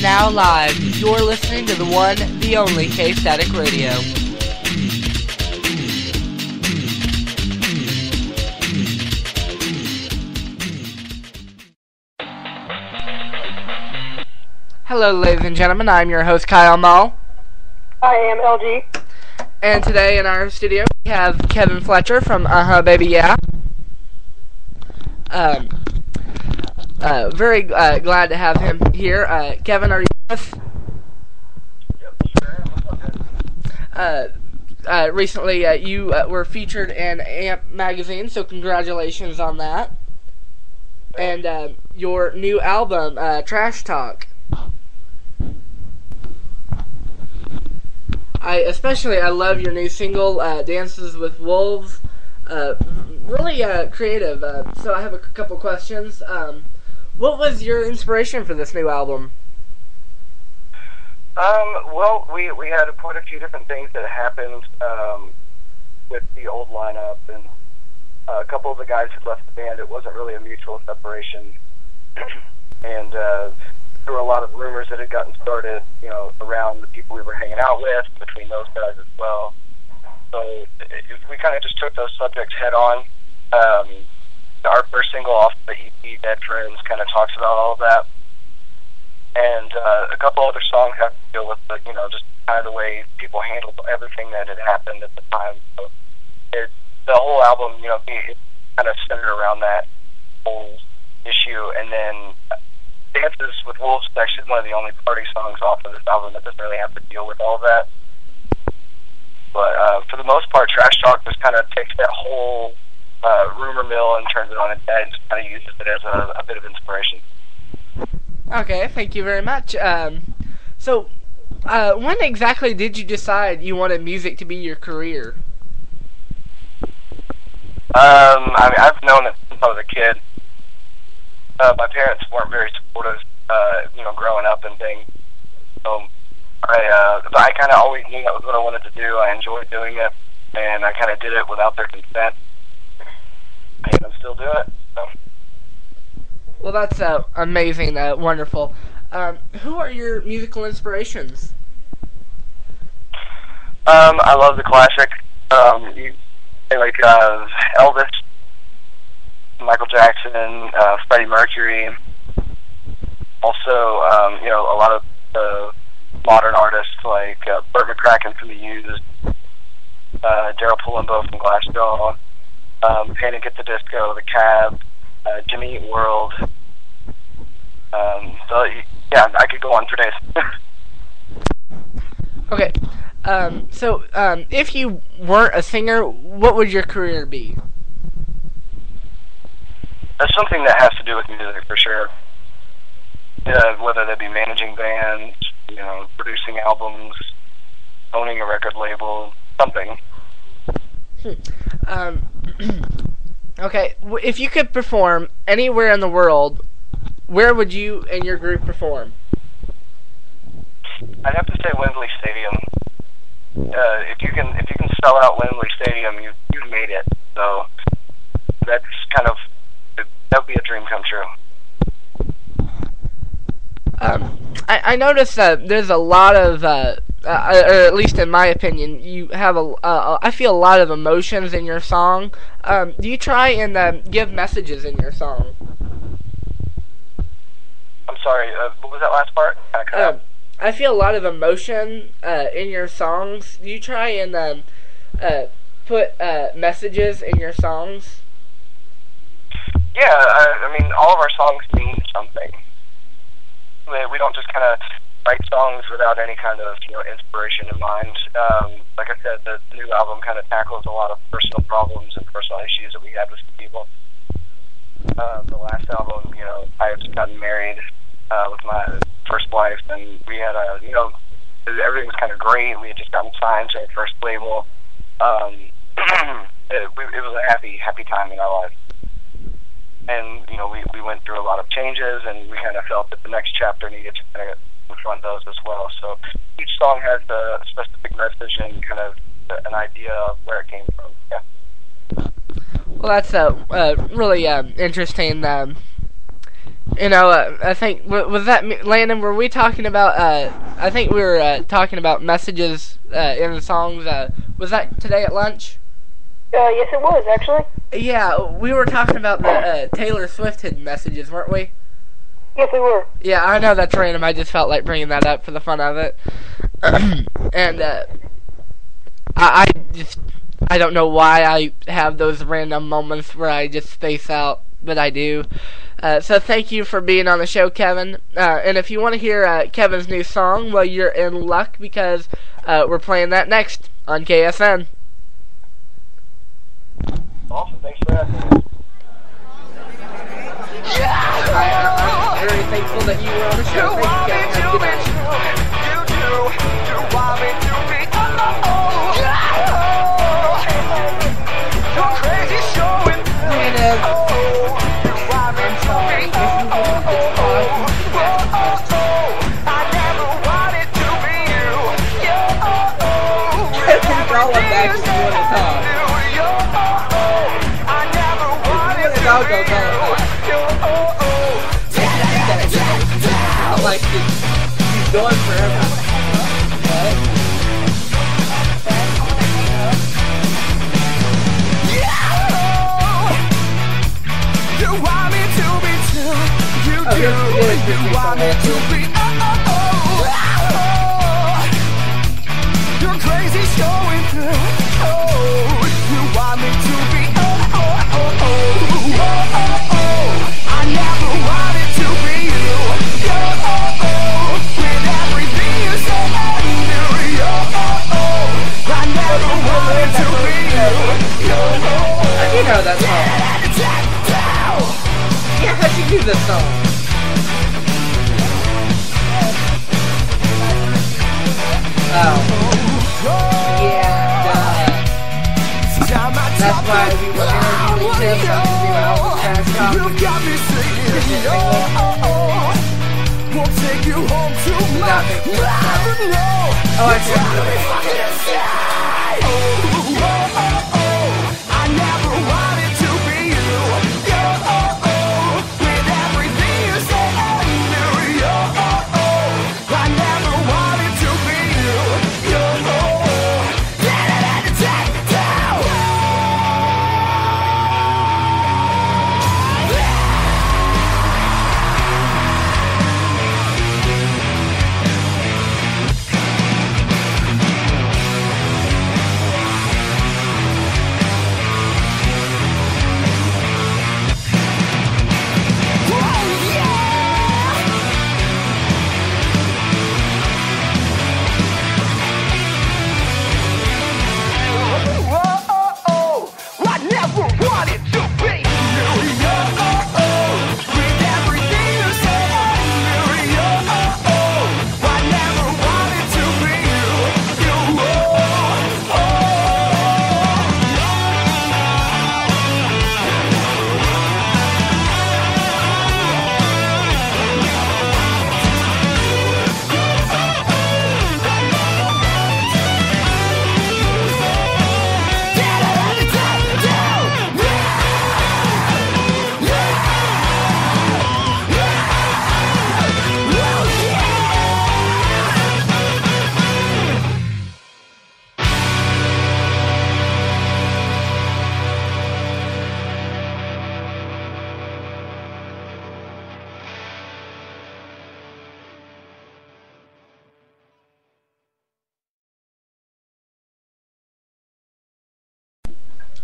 Now live, you're listening to the one, the only K-Static Radio. Hello, ladies and gentlemen. I'm your host, Kyle Mall. I am LG. And today in our studio, we have Kevin Fletcher from Baby Yeah. Very glad to have him here. Kevin, are you with us? Recently, you were featured in AMP magazine, so congratulations on that. And your new album, Trash Talk. I love your new single, Dances with Wolves. Really creative. So I have a couple questions. What was your inspiration for this new album? Well, we had quite a few different things that happened with the old lineup, and a couple of the guys had left the band. It wasn't really a mutual separation, and there were a lot of rumors that had gotten started, around the people we were hanging out with, between those guys as well. So we kind of just took those subjects head on. Our first single off the EP, Dead Friends, kind of talks about all of that. And a couple other songs have to deal with, just kind of the way people handled everything that had happened at the time. So the whole album, it kind of centered around that whole issue. And then Dances with Wolves is actually one of the only party songs off of this album that doesn't really have to deal with all of that. But for the most part, Trash Talk just kind of takes that whole rumor mill and turns it on its head and just kind of uses it as a bit of inspiration. Okay, thank you very much. So, when exactly did you decide you wanted music to be your career? I've known it since I was a kid. My parents weren't very supportive, growing up and things. So I kind of always knew that was what I wanted to do. I enjoyed doing it, and I kind of did it without their consent. And I'm still doing it. So. Well, that's amazing, wonderful. Who are your musical inspirations? I love the classic. Like Elvis, Michael Jackson, Freddie Mercury. Also, a lot of modern artists like Burt McCracken from The Used, Daryl Palumbo from Glassjaw, Panic at the Disco, The Cab, Jimmy Eat World. So, yeah, I could go on for days. Okay. So, if you weren't a singer, what would your career be? That's something that has to do with music, for sure. Whether that be managing bands, producing albums, owning a record label, something. Okay, if you could perform anywhere in the world, where would you and your group perform? I'd have to say Wembley Stadium. If you can sell out Wembley Stadium, you've made it. So that's kind of, that would be a dream come true. I noticed that there's a lot of, or at least in my opinion, you have I feel a lot of emotions in your song. Do you try and give messages in your song? I'm sorry, what was that last part? I feel a lot of emotion in your songs. Do you try and put messages in your songs? Yeah, all of our songs mean something. We don't just kind of write songs without any kind of inspiration in mind. Like I said, the new album kind of tackles a lot of personal problems and personal issues that we had with people. The last album, I had just gotten married with my first wife, and we had everything was kind of great. We had just gotten signed to our first label. It was a happy time in our life. And, we went through a lot of changes, and we kind of felt that the next chapter needed to kind of confront those as well. So each song has a specific message and kind of an idea of where it came from. Yeah. Well, that's really interesting. You know, I think was that Landon? Were we talking about? I think we were talking about messages in the songs. Was that today at lunch? Yes, it was actually. Yeah, we were talking about the Taylor Swift hidden messages, weren't we? Yes, we were. Yeah, I know that's random. I just felt like bringing that up for the fun of it. And I don't know why I have those random moments where I just space out, but I do. So thank you for being on the show, Kevin. And if you want to hear Kevin's new song, well, you're in luck because we're playing that next on KSN. Awesome, thanks for asking me. I'm very thankful that you were on the show. Thank you, Kevin. Have a good night. All I'm back if you want to talk. If you want to talk, I'm like, he's going forever. You want me to be true. You do. You want me to be. You're crazy showing through. You want me to be. I never wanted to be you. With everything you say I do. I never wanted to be you. You know that song. Yeah, how'd you do this song? Oh. Yeah, duh. That's why we were interviewing him about the new album, Crash Talk. We'll take you home to my Oh, I see. I never wanted to be you. With everything you say I knew. I never wanted to be you.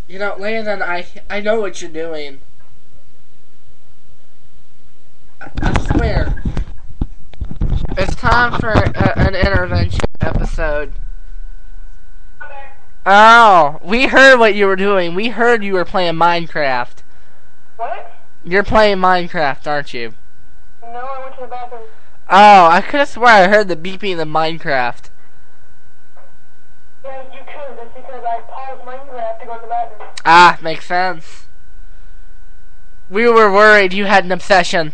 You know, Landon, I know what you're doing. I swear. It's time for an intervention episode. Oh, we heard what you were doing. We heard you were playing Minecraft. What? You're playing Minecraft, aren't you? No, I went to the bathroom. Oh, I could have sworn I heard the beeping of Minecraft. Yeah, you could. That's because I paused Minecraft to go to the bathroom. Ah, makes sense. We were worried you had an obsession.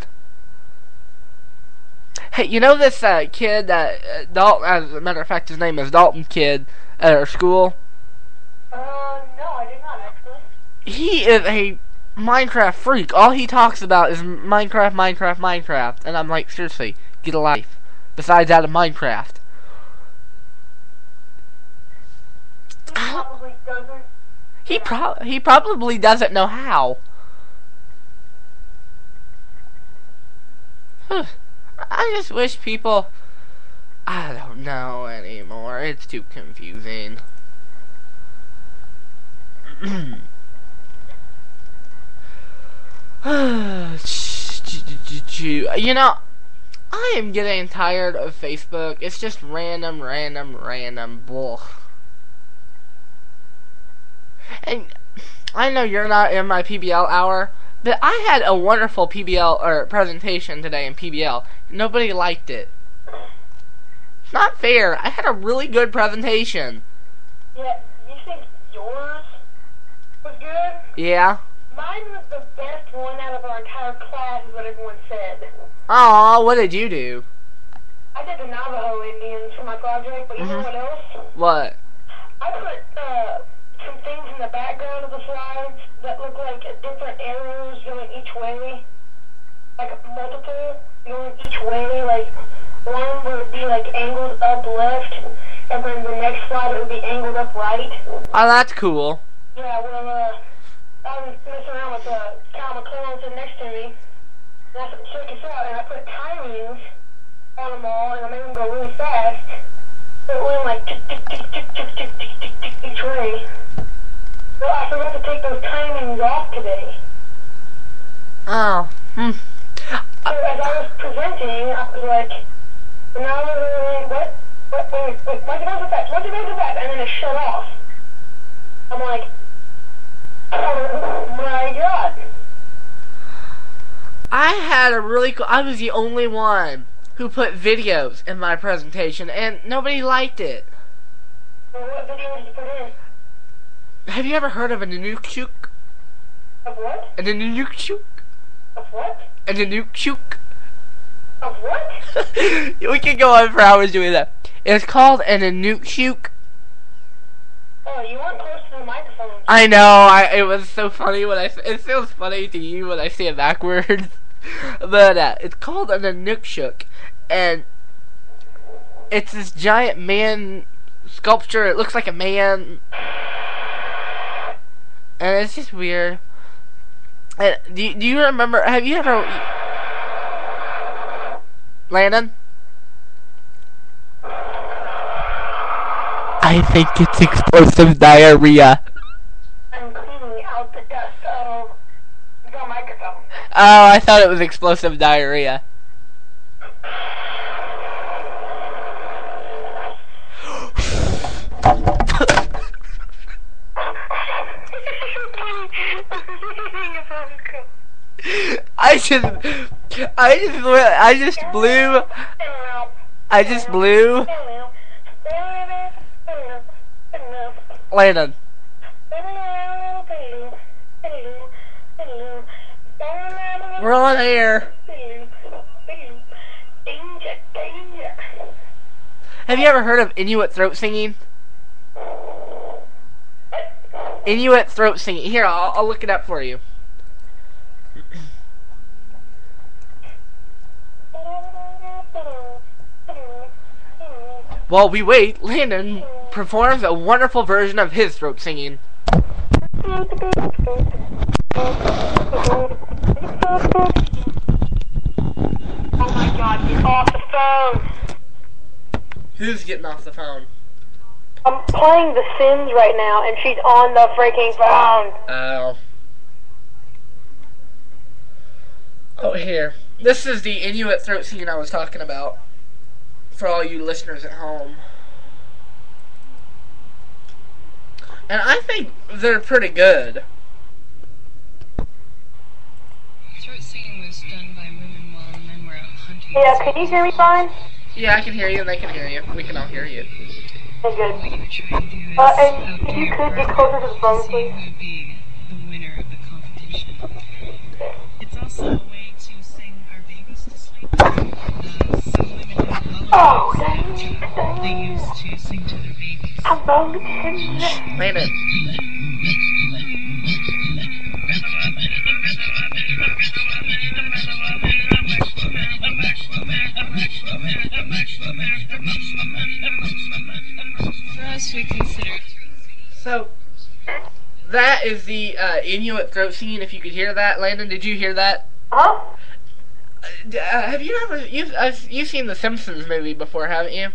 Hey, you know this kid, Dalton, as a matter of fact, his name is Dalton Kid, at our school? No, I did not, actually. He is a Minecraft freak. All he talks about is Minecraft, Minecraft, Minecraft. And I'm like, seriously, get a life. Besides that of Minecraft. He probably doesn't. He probably doesn't know how. I just wish people... I don't know anymore. It's too confusing. You know, I am getting tired of Facebook. It's just random bull. And I know you're not in my PBL hour, but I had a wonderful PBL or presentation today in PBL. Nobody liked it. It's not fair. I had a really good presentation. Yeah, you think yours was good? Yeah. Mine was the best one out of our entire class, is what everyone said. Aw, what did you do? I did the Navajo Indians for my project, but you know what else? What? I put some things in the background of the slides that look like different arrows going each way. Like multiple going each way. Like one would be like angled up left, and then the next slide would be angled up right. Oh, that's cool. Yeah, well, I was messing around with Cal McClellan sitting next to me. And I said, check this out, and I put timings on them all, and I made them go really fast. So it went like tick, tick, tick, tick, tick, tick, tick, tick, tick each way. So I forgot to take those timings off today. Oh. So as I was presenting, I was like, now what? Wait, why'd you go so fast? Why'd you go so fast? And then it shut off. I'm like, oh my god. I had a really cool... I was the only one who put videos in my presentation, and nobody liked it. Well, what video did you put in? Have you ever heard of a Nanook? Of what? A Nanook? Of what? A Nanook? Of what? We could go on for hours doing that. It's called an Nanook. Oh, you weren't close to the microphone. I know. It was so funny when it feels funny to you when I say it backwards. But it's called an Nanook, and it's this giant man sculpture. It looks like a man, and it's just weird. And do you remember? Have you ever, Landon? I think it's explosive diarrhea. I'm cleaning out the dust of the microphone. Oh, I thought it was explosive diarrhea. I just blew. Landon. We're on air. Have you ever heard of Inuit throat singing? Inuit throat singing. Here, I'll look it up for you. While we wait, Landon performs a wonderful version of his throat singing. Oh my god, get off the phone! Who's getting off the phone? I'm playing The Sims right now, and she's on the freaking phone! Oh. Oh, here. This is the Inuit throat singing I was talking about. For all you listeners at home. And I think they're pretty good. Throat singing was done by women while men were out hunting. Yeah, can you hear me fine? Yeah, I can hear you and they can hear you. We can all hear you. Okay, good. What you were trying to do is And if you could get closer to the phone, see please. who would be the winner of the competition. It's also a way to sing our babies to sleep. Some women have lullabies that they use to sing to their babies. Hello, Landon. must we consider? So, that is the Inuit throat singing. If you could hear that, Landon, did you hear that? Huh? Have you ever you've seen the Simpsons movie before, haven't you?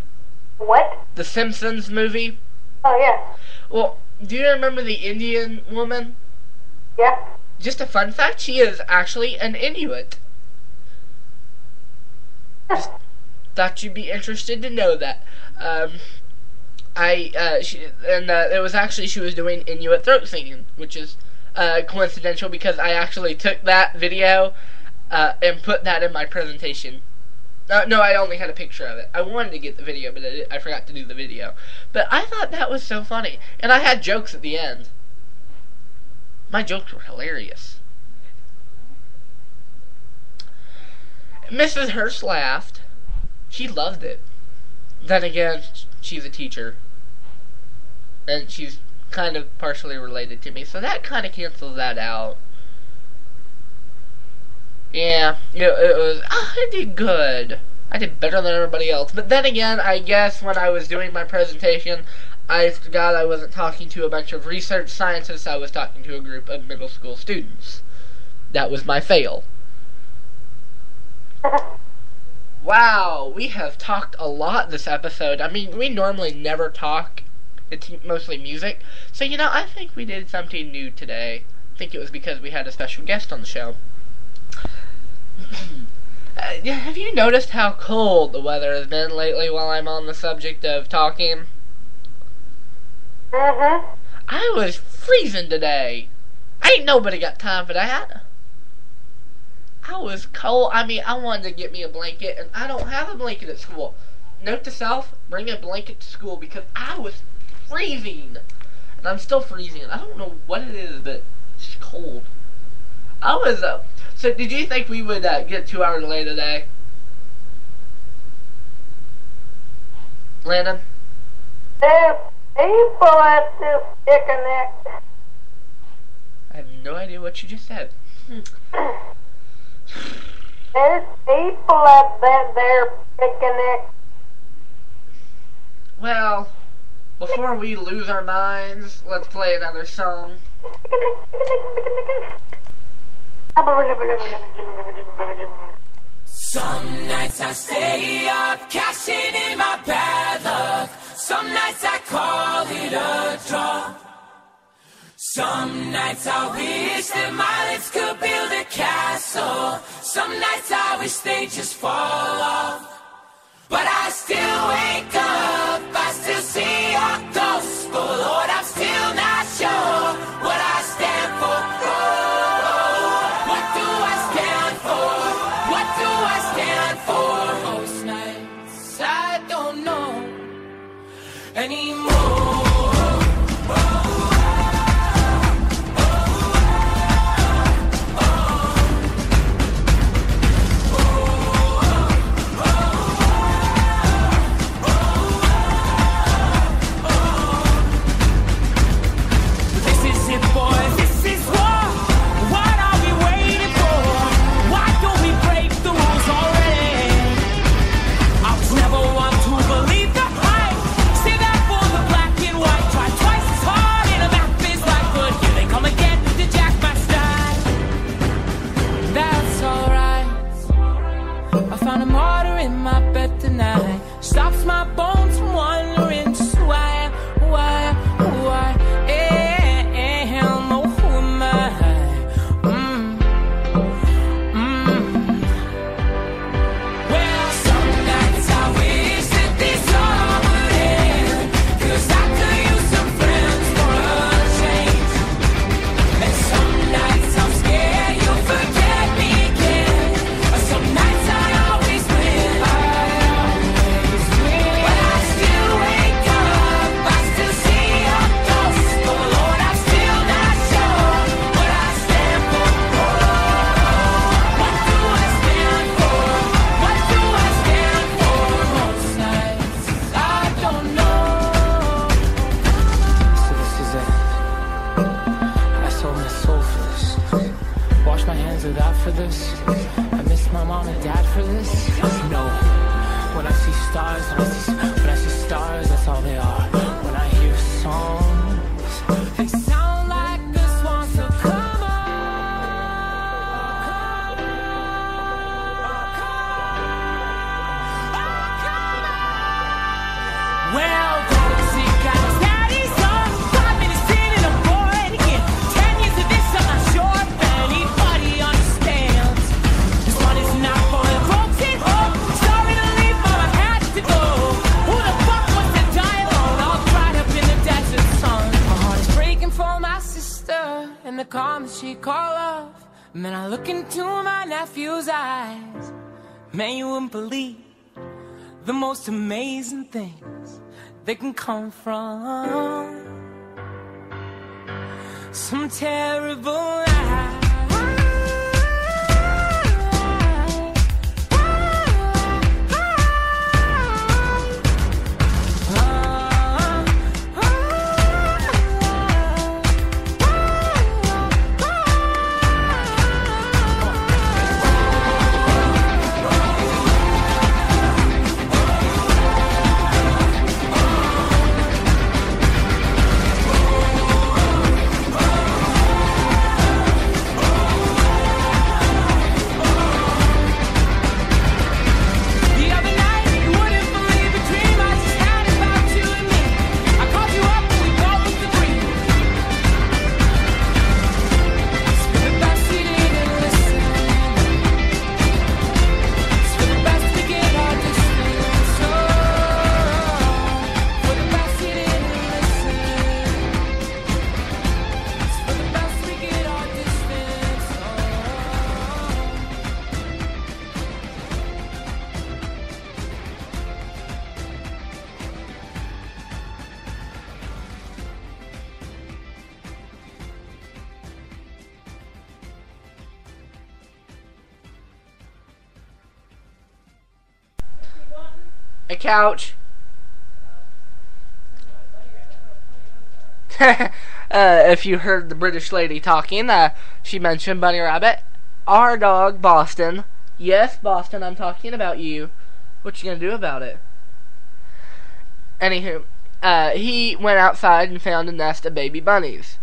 What? The Simpsons movie. Oh, yeah. Well, do you remember the Indian woman? Yeah. Just a fun fact: she is actually an Inuit. Just thought you'd be interested to know that. It was actually she was doing Inuit throat singing, which is coincidental because I actually took that video and put that in my presentation. No, I only had a picture of it. I wanted to get the video, but I forgot to do the video. But I thought that was so funny, and I had jokes at the end. My jokes were hilarious. Mrs. Hurst laughed. She loved it. Then again, she's a teacher. And she's kind of partially related to me, so that kind of cancels that out. Yeah, it was, I did good. I did better than everybody else. But then again, I guess when I was doing my presentation, I forgot I wasn't talking to a bunch of research scientists, I was talking to a group of middle school students. That was my fail. Wow, we have talked a lot this episode. I mean, we normally never talk. It's mostly music. So, I think we did something new today. I think it was because we had a special guest on the show. Have you noticed how cold the weather has been lately while I'm on the subject of talking? Mm-hmm. I was freezing today. Ain't nobody got time for that. I was cold. I mean, I wanted to get me a blanket, and I don't have a blanket at school. Note to self, bring a blanket to school because I was freezing. And I'm still freezing. I don't know what it is, but it's just cold. I was, so did you think we would get 2 hours late today? Landon? There's people at this picnic. I have no idea what you just said. There's people at their picnic. Well, before we lose our minds, let's play another song. Some nights I stay up, cashing in my bad luck. Some nights I call it a draw. Some nights I wish that my lips could build a castle. Some nights I wish they just fall off. But I still wake up, I still see your ghost. But Lord, I'm still not sure what I stand for. Oh, what do I stand for? What do I stand for? Most nights I don't know anymore. Stops my bones from wondering just why am, oh, who am I? Well, some nights I wish that this all would end, 'cause I could use some friends for a change. And some nights I'm scared you'll forget me again. Some nights I always win. For this, I miss my mom and dad for this. No, when I see stars, when I see stars, that's all they are. When I hear in the calm that she call love. Man, I look into my nephew's eyes. Man, you wouldn't believe the most amazing things that can come from some terrible lie. A couch. If you heard the British lady talking, she mentioned Bunny Rabbit. Our dog, Boston. Yes, Boston, I'm talking about you. What you gonna do about it? Anywho, he went outside and found a nest of baby bunnies.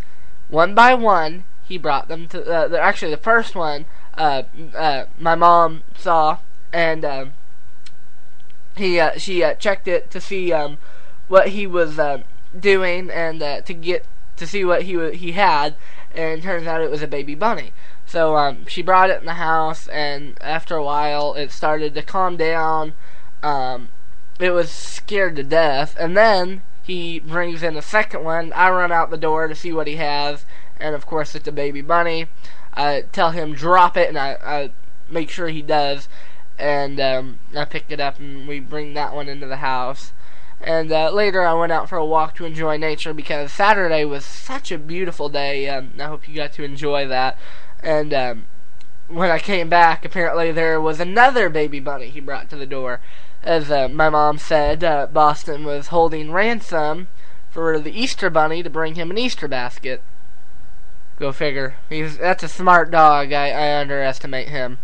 One by one, he brought them to... actually, the first one, my mom saw, and... she checked it to see what he was doing, and to see what he had, and it turns out it was a baby bunny. So she brought it in the house, and after a while it started to calm down. It was scared to death, and then he brings in a second one. I run out the door to see what he has, and of course it's a baby bunny. I tell him drop it, and I make sure he does. And I picked it up, and we bring that one into the house. And later I went out for a walk to enjoy nature, because Saturday was such a beautiful day. I hope you got to enjoy that. And when I came back, apparently there was another baby bunny he brought to the door. As my mom said, Boston was holding ransom for the Easter bunny to bring him an Easter basket. Go figure. That's a smart dog. I underestimate him.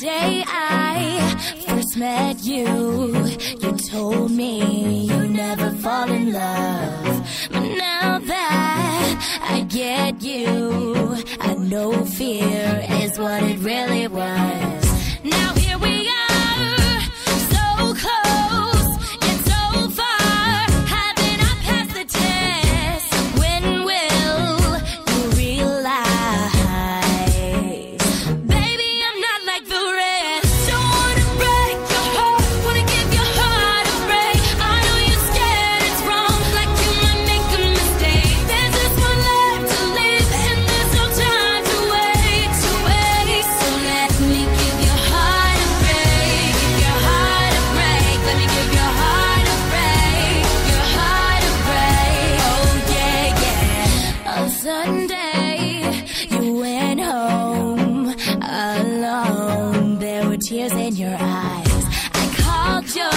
Day I first met you, you told me you never fall in love. But now that I get you, I know fear is what it really was. Now here we are, so close, yet so far. Haven't I passed the test? When will you realize? Sunday, you went home alone. There were tears in your eyes. I called your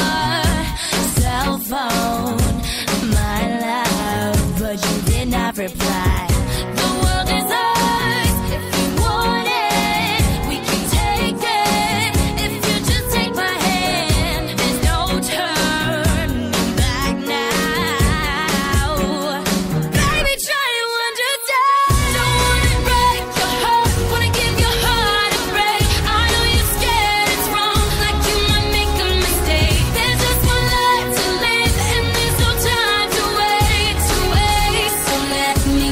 cell phone, my love, but you did not reply. The world is ours if you want it. We can take it if you just take my hand. There's no turning back now. Baby, try to understand. Don't wanna break your heart, wanna give your heart a break. I know you're scared it's wrong, like you might make a mistake. There's just one life to live, and there's no time to wait, so let me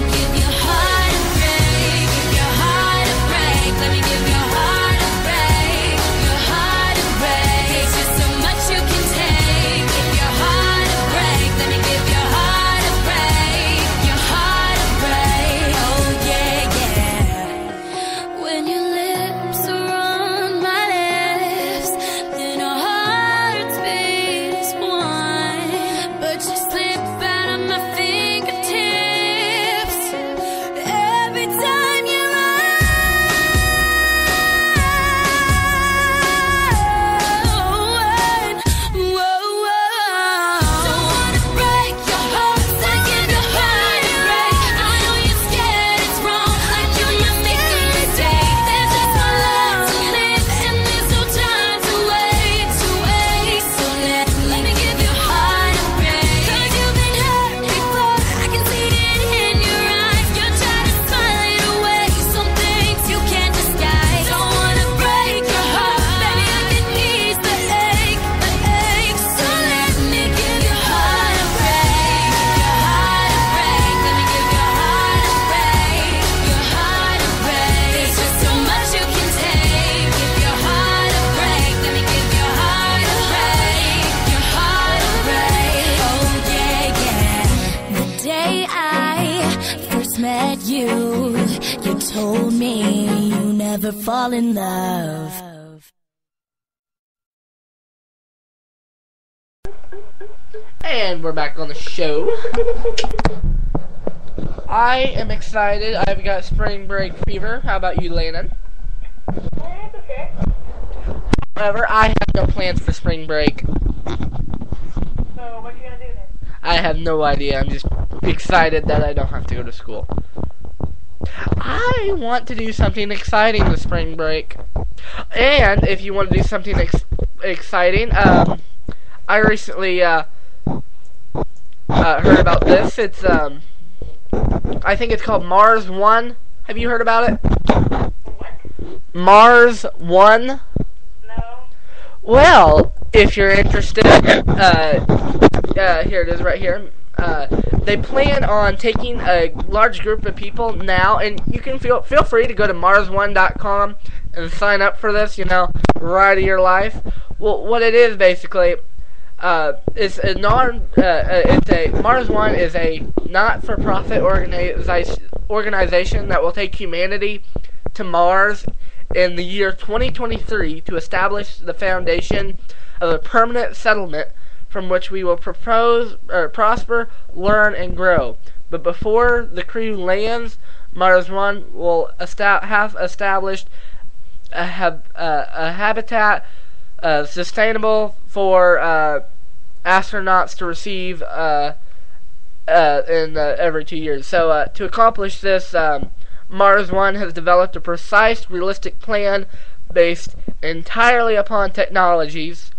You told me you never fall in love. And we're back on the show. I am excited. I've got spring break fever. How about you, Landon? It's okay. However, I have no plans for spring break. So, what you gonna do then? I have no idea. I'm just excited that I don't have to go to school. I want to do something exciting this spring break. And if you want to do something exciting, I recently heard about this. It's I think it's called Mars One. Have you heard about it? What? Mars One. No. Well, if you're interested, here it is right here. They plan on taking a large group of people now, and you can feel free to go to Mars1.com and sign up for this. You know, ride of your life. Well, what it is basically. It's a Mars One is a not-for-profit organization that will take humanity to Mars in the year 2023 to establish the foundation of a permanent settlement from which we will prosper, learn, and grow. But before the crew lands, Mars One will have established a habitat sustainable for astronauts to receive every 2 years. So to accomplish this, Mars One has developed a precise, realistic plan based entirely upon technologies.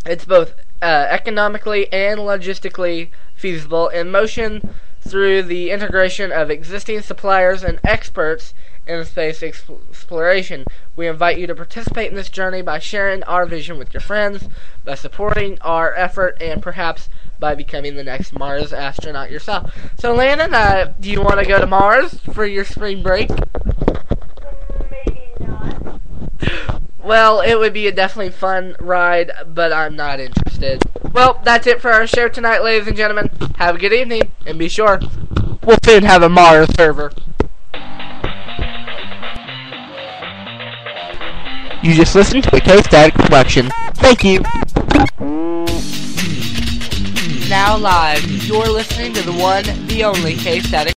It's both economically and logistically feasible, in motion through the integration of existing suppliers and experts in space exploration. We invite you to participate in this journey by sharing our vision with your friends, by supporting our effort, and perhaps by becoming the next Mars astronaut yourself. So, Landon, do you want to go to Mars for your spring break? Maybe not. Well, it would be a definitely fun ride, but I'm not interested. Well, that's it for our show tonight, ladies and gentlemen. Have a good evening, and be sure, we'll soon have a Mars server. You just listened to a K-Static production. Thank you. Now live, you're listening to the one, the only K-Static.